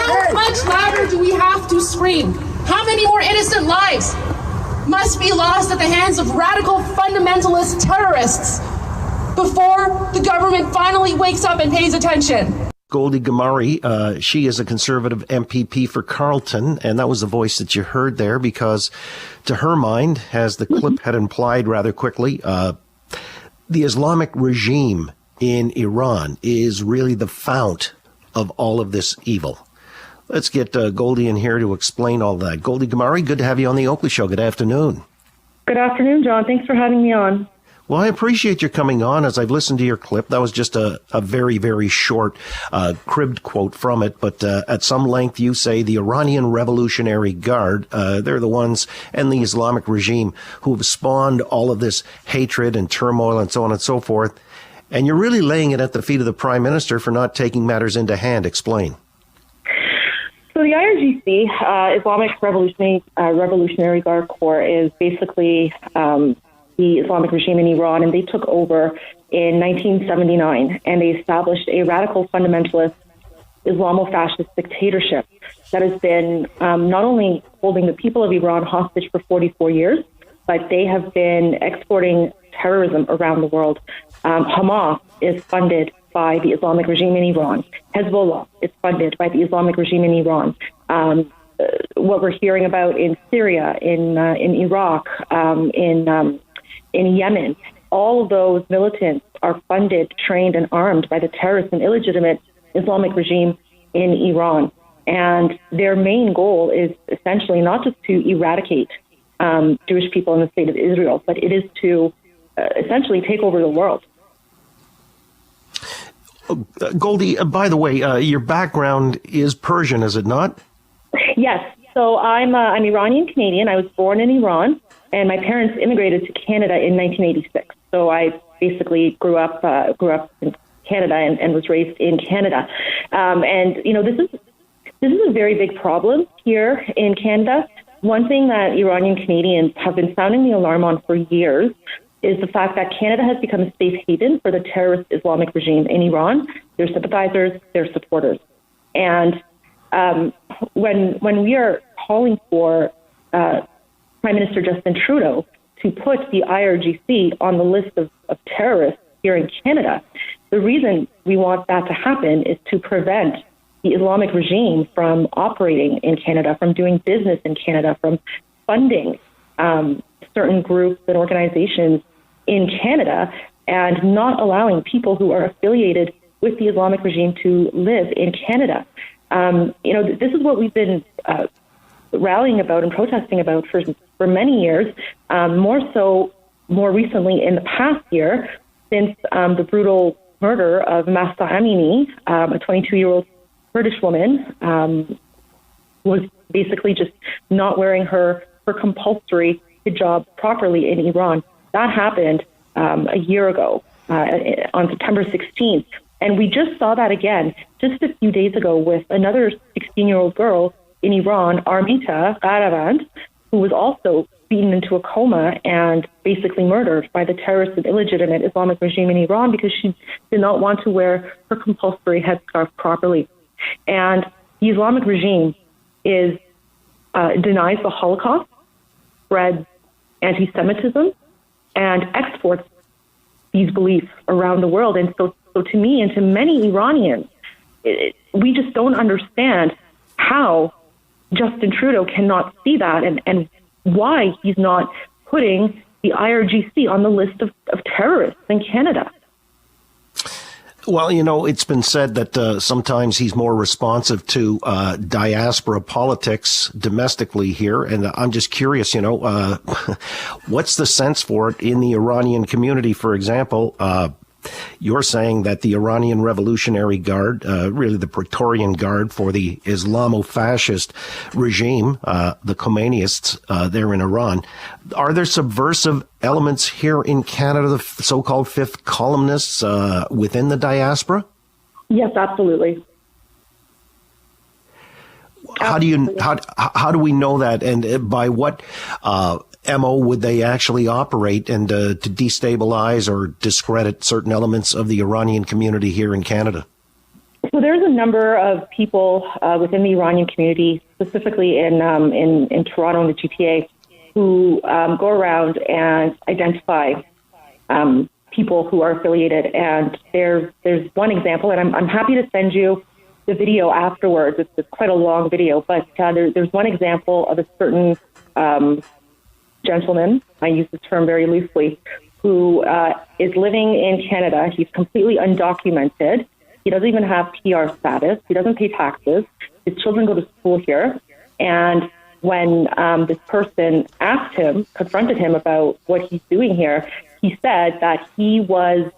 How much louder do we have to scream? How many more innocent lives must be lost at the hands of radical fundamentalist terrorists before the government finally wakes up and pays attention? Goldie Ghamari, she is a Conservative MPP for Carleton, and that was the voice that you heard there because, to her mind, as the clip had implied rather quickly, the Islamic regime in Iran is really the fount of all of this evil. Let's get Goldie in here to explain all that. Goldie Ghamari, good to have you on the Oakley Show. Good afternoon. Good afternoon, John. Thanks for having me on. Well, I appreciate your coming on. As I've listened to your clip, that was just a very, very short cribbed quote from it. But at some length, you say the Iranian Revolutionary Guard, they're the ones, and the Islamic regime who have spawned all of this hatred and turmoil and so on and so forth. And you're really laying it at the feet of the Prime Minister for not taking matters into hand. Explain. So the IRGC, Islamic Revolutionary Guard Corps, is basically the Islamic regime in Iran, and they took over in 1979, and they established a radical fundamentalist Islamo-fascist dictatorship that has been not only holding the people of Iran hostage for 44 years, but they have been exporting terrorism around the world. Hamas is funded by the Islamic regime in Iran. Hezbollah is funded by the Islamic regime in Iran. What we're hearing about in Syria, in Iraq, in Yemen, all of those militants are funded, trained, and armed by the terrorist and illegitimate Islamic regime in Iran. And their main goal is essentially not just to eradicate Jewish people in the state of Israel, but it is to essentially take over the world. Goldie, by the way, your background is Persian, is it not? Yes. So I'm Iranian Canadian. I was born in Iran, and my parents immigrated to Canada in 1986. So I basically grew up in Canada and was raised in Canada. And you know, this is a very big problem here in Canada. One thing that Iranian Canadians have been sounding the alarm on for years is the fact that Canada has become a safe haven for the terrorist Islamic regime in Iran, their sympathizers, their supporters. And when we are calling for Prime Minister Justin Trudeau to put the IRGC on the list of terrorists here in Canada, the reason we want that to happen is to prevent the Islamic regime from operating in Canada, from doing business in Canada, from funding certain groups and organizations in Canada, and not allowing people who are affiliated with the Islamic regime to live in Canada. You know, this is what we've been rallying about and protesting about for many years, more recently in the past year, since the brutal murder of Mahsa Amini, a 22-year-old Kurdish woman, was basically just not wearing her compulsory hijab properly in Iran. That happened a year ago on September 16th. And we just saw that again just a few days ago with another 16-year-old girl in Iran, Armita Garavand, who was also beaten into a coma and basically murdered by the terrorist and illegitimate Islamic regime in Iran because she did not want to wear her compulsory headscarf properly. And the Islamic regime denies the Holocaust, spreads anti-Semitism, and exports these beliefs around the world. And so to me and to many Iranians, we just don't understand how Justin Trudeau cannot see that and why he's not putting the IRGC on the list of terrorists in Canada. Well, you know, it's been said that sometimes he's more responsive to diaspora politics domestically here. And I'm just curious, you know, what's the sense for it in the Iranian community, for example? You're saying that the Iranian Revolutionary Guard, really the Praetorian Guard for the Islamo-fascist regime, the Khomeinists there in Iran, are there subversive elements here in Canada, the so-called fifth columnists within the diaspora? Yes, absolutely. How do we know that, and by what MO would they actually operate and to destabilize or discredit certain elements of the Iranian community here in Canada? So there's a number of people within the Iranian community, specifically in Toronto and the GTA, who go around and identify people who are affiliated. And there's one example, and I'm happy to send you the video afterwards. It's quite a long video, but there's one example of a certain gentleman, I use the term very loosely, who is living in Canada. He's completely undocumented. He doesn't even have PR status. He doesn't pay taxes. His children go to school here. And when this person confronted him about what he's doing here, he said that he was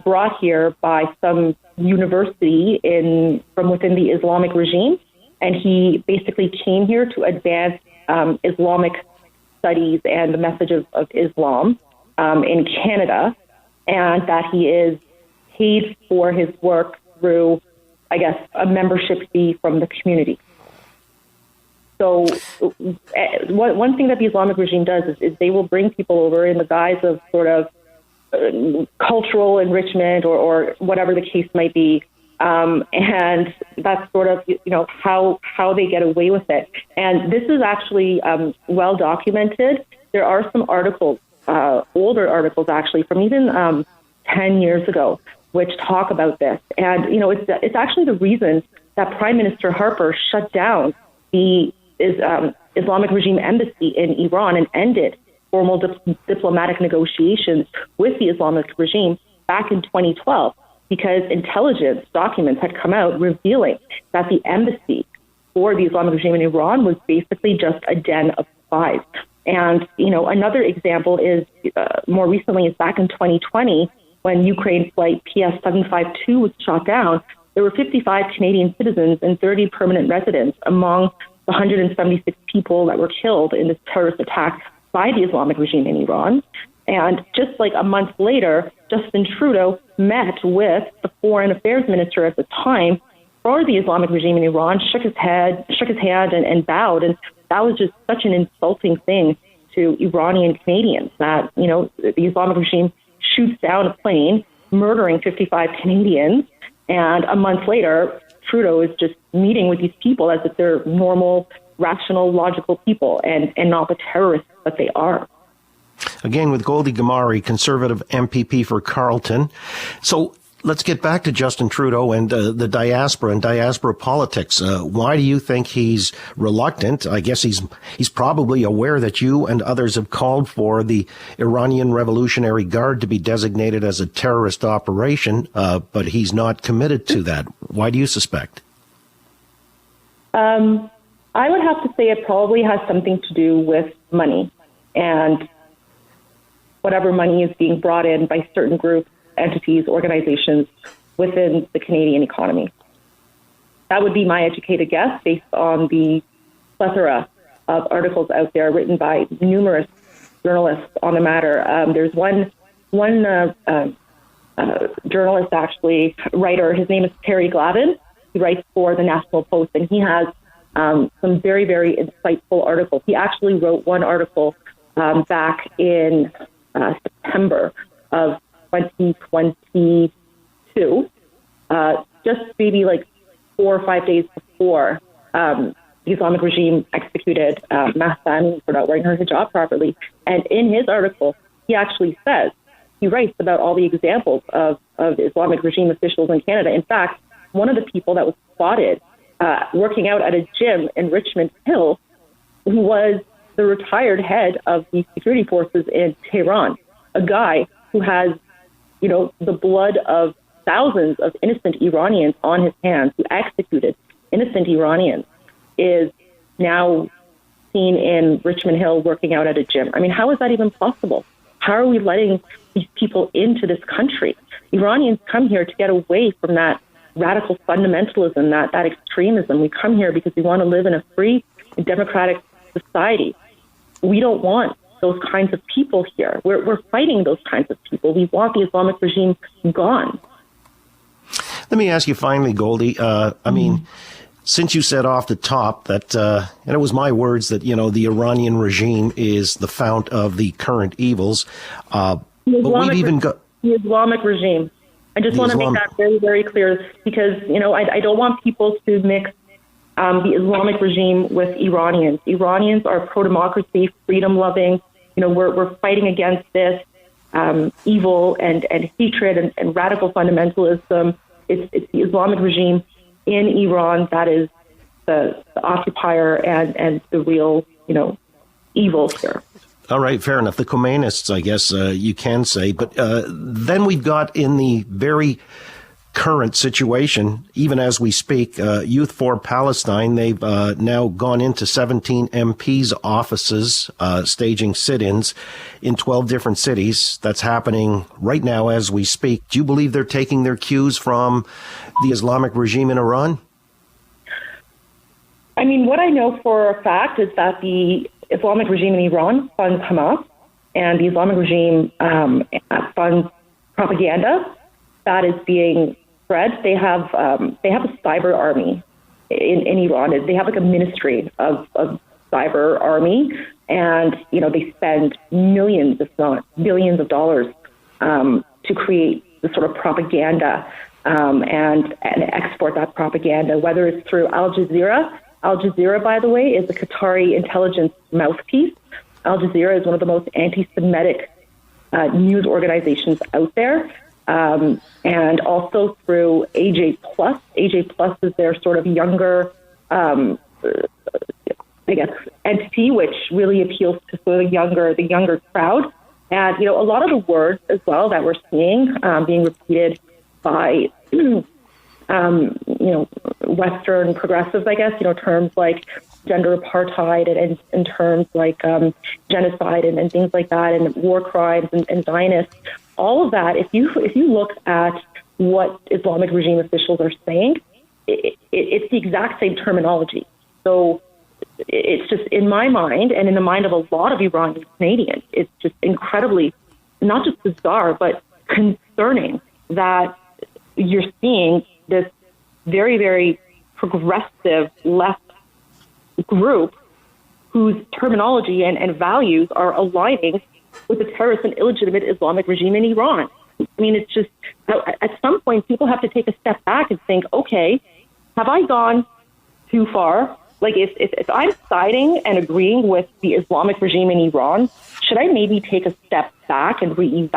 brought here by some university from within the Islamic regime, and he basically came here to advance Islamic studies and the message of Islam in Canada, and that he is paid for his work through, I guess, a membership fee from the community. So one thing that the Islamic regime does is they will bring people over in the guise of sort of cultural enrichment or whatever the case might be. And that's sort of, how they get away with it. And this is actually well documented. There are some articles, older articles actually, from even 10 years ago, which talk about this. And, it's actually the reason that Prime Minister Harper shut down the Islamic regime embassy in Iran and ended formal diplomatic negotiations with the Islamic regime back in 2012, because intelligence documents had come out revealing that the embassy for the Islamic regime in Iran was basically just a den of spies. And, another example is more recently is back in 2020 when Ukraine flight PS-752 was shot down. There were 55 Canadian citizens and 30 permanent residents among the 176 people that were killed in this terrorist attack by the Islamic regime in Iran. And just like a month later, Justin Trudeau met with the foreign affairs minister at the time for the Islamic regime in Iran, shook his hand and bowed. And that was just such an insulting thing to Iranian Canadians that, the Islamic regime shoots down a plane, murdering 55 Canadians. And a month later, Trudeau is just meeting with these people as if they're normal, rational, logical people and not the terrorists that they are. Again, with Goldie Ghamari, Conservative MPP for Carleton. So let's get back to Justin Trudeau and the diaspora and diaspora politics. Why do you think he's reluctant? I guess he's probably aware that you and others have called for the Iranian Revolutionary Guard to be designated as a terrorist operation, but he's not committed to that. Why do you suspect? I would have to say it probably has something to do with money and whatever money is being brought in by certain groups, entities, organizations within the Canadian economy. That would be my educated guess based on the plethora of articles out there written by numerous journalists on the matter. There's one journalist, actually, writer, his name is Terry Glavin. He writes for the National Post, and he has some very, very insightful articles. He actually wrote one article back in September of 2022, just maybe like 4 or 5 days before the Islamic regime executed Mahsa for not wearing her hijab properly. And in his article, he actually says, he writes about all the examples of Islamic regime officials in Canada. In fact, one of the people that was spotted working out at a gym in Richmond Hill was the retired head of the security forces in Tehran, a guy who has, the blood of thousands of innocent Iranians on his hands, who executed innocent Iranians, is now seen in Richmond Hill working out at a gym. I mean, how is that even possible? How are we letting these people into this country? Iranians come here to get away from that radical fundamentalism, that extremism. We come here because we want to live in a free and democratic society. We don't want those kinds of people here. We're fighting those kinds of people. We want the Islamic regime gone. Let me ask you finally, Goldie, since you said off the top that, and it was my words, that, the Iranian regime is the fount of the current evils, The Islamic regime. I just want to make that very, very clear because, I don't want people to mix the Islamic regime with Iranians. Iranians are pro-democracy, freedom-loving. We're fighting against this evil and hatred and radical fundamentalism. It's the Islamic regime in Iran that is the occupier and the real, evil here. All right, fair enough. The Khomeinists, I guess you can say. But then we've got in the very current situation, even as we speak, Youth for Palestine, they've now gone into 17 MPs' offices, staging sit-ins in 12 different cities. That's happening right now as we speak. Do you believe they're taking their cues from the Islamic regime in Iran? I mean, what I know for a fact is that the Islamic regime in Iran funds Hamas, and the Islamic regime funds propaganda that is being spread. They have a cyber army in Iran. They have like a ministry of cyber army, and they spend millions, if not billions, of dollars to create the sort of propaganda and export that propaganda, whether it's through Al Jazeera. Al Jazeera, by the way, is a Qatari intelligence mouthpiece. Al Jazeera is one of the most anti-Semitic news organizations out there. And also through AJ Plus. AJ Plus is their sort of younger, entity, which really appeals to sort of the younger crowd. And, a lot of the words as well that we're seeing being repeated by Western progressives, I guess, terms like gender apartheid and terms like genocide and things like that, and war crimes and Zionists, all of that. If you look at what Islamic regime officials are saying, it's the exact same terminology. So it's just, in my mind and in the mind of a lot of Iranian Canadians, it's just incredibly, not just bizarre, but concerning that you're seeing this very, very progressive left group whose terminology and values are aligning with the terrorist and illegitimate Islamic regime in Iran. I mean, it's just, at some point, people have to take a step back and think, okay, have I gone too far? Like, if I'm siding and agreeing with the Islamic regime in Iran, should I maybe take a step back and reevaluate